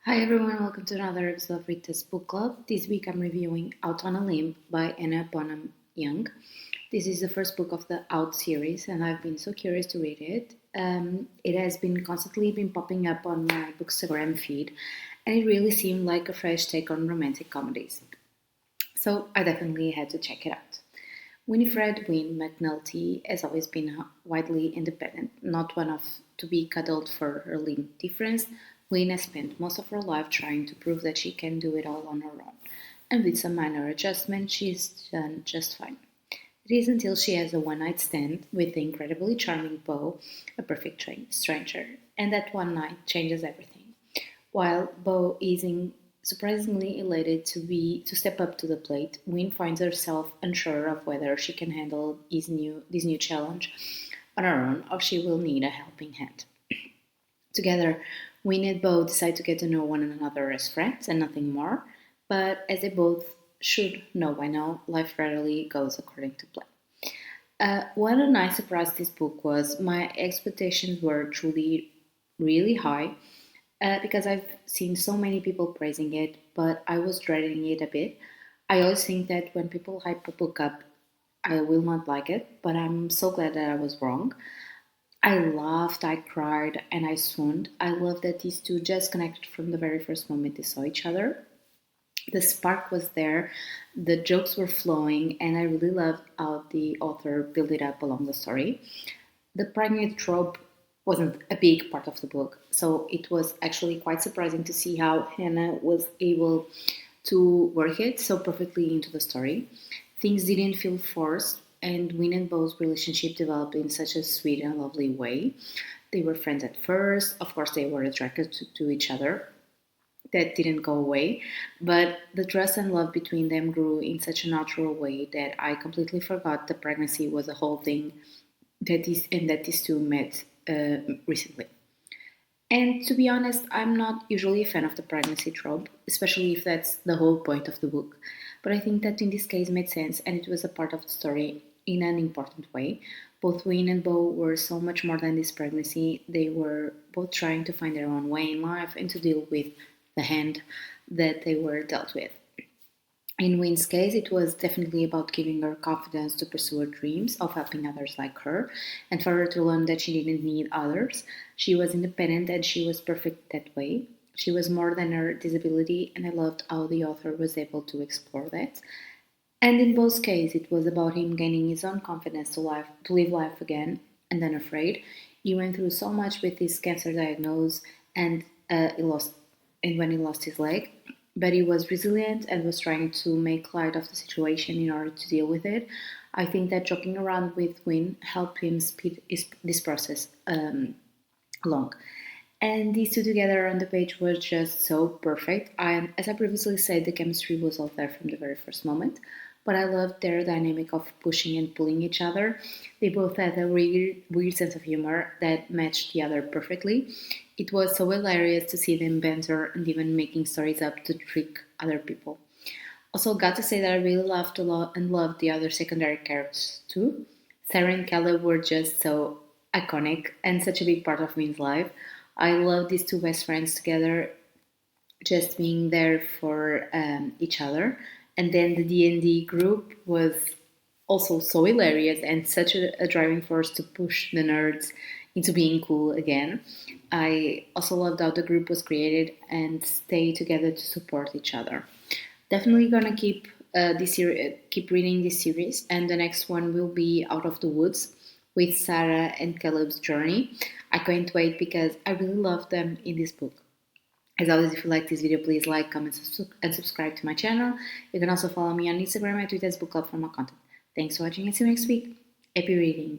Hi everyone, welcome to another episode of Rita's Book Club. This week I'm reviewing Out on a Limb by Hannah Bonam-Young. This is the first book of the Out series and I've been so curious to read it. It has been constantly been popping up on my Bookstagram feed and it really seemed like a fresh take on romantic comedies. So I definitely had to check it out. Winifred Wynne McNulty has always been widely independent, not one of to be cuddled for her limb difference. Wynne has spent most of her life trying to prove that she can do it all on her own, and with some minor adjustments, she's done just fine. It is until she has a one-night stand with the incredibly charming Beau, a perfect stranger, and that one night changes everything. While Beau is surprisingly elated to step up to the plate, Wynne finds herself unsure of whether she can handle this new challenge on her own or she will need a helping hand. Together, Wynne and Beau decide to get to know one another as friends and nothing more, but as they both should know by now, life rarely goes according to plan. What a nice surprise this book was. My expectations were truly really high because I've seen so many people praising it, but I was dreading it a bit. I always think that when people hype a book up, I will not like it, but I'm so glad that I was wrong. I laughed, I cried, and I swooned. I love that these two just connected from the very first moment they saw each other. The spark was there, the jokes were flowing, and I really loved how the author built it up along the story. The pregnant trope wasn't a big part of the book, so it was actually quite surprising to see how Hannah was able to work it so perfectly into the story. Things didn't feel forced, and Win and Beau's relationship developed in such a sweet and lovely way. They were friends at first, of course, they were attracted to each other. That didn't go away, but the trust and love between them grew in such a natural way that I completely forgot the pregnancy was a whole thing that these two met recently. And to be honest, I'm not usually a fan of the pregnancy trope, especially if that's the whole point of the book. But I think that in this case made sense and it was a part of the story in an important way. Both Wayne and Bo were so much more than this pregnancy. They were both trying to find their own way in life and to deal with the hand that they were dealt with. In Win's case, it was definitely about giving her confidence to pursue her dreams of helping others like her, and for her to learn that she didn't need others. She was independent and she was perfect that way. She was more than her disability, and I loved how the author was able to explore that. And in both cases, it was about him gaining his own confidence to live life again, and unafraid. He went through so much with his cancer diagnosis, and he lost, and when he lost his leg, but he was resilient and was trying to make light of the situation in order to deal with it. I think that joking around with Win helped him speed this process along. And these two together on the page was just so perfect. As I previously said, the chemistry was all there from the very first moment. But I loved their dynamic of pushing and pulling each other. They both had a weird sense of humor that matched the other perfectly. It was so hilarious to see them banter and even making stories up to trick other people. Also, got to say that I really laughed a lot and loved the other secondary characters too. Sarah and Caleb were just so iconic and such a big part of Win's life. I love these two best friends together, just being there for each other. And then the D&D group was also so hilarious and such a driving force to push the nerds into being cool again. I also loved how the group was created and stay together to support each other. Definitely gonna keep reading this series, and the next one will be Out of the Woods with Sarah and Caleb's journey. I can't wait because I really love them in this book. As always, if you like this video, please like, comment, and subscribe to my channel. You can also follow me on Instagram at ritasbookclub for more content. Thanks for watching and see you next week. Happy readings!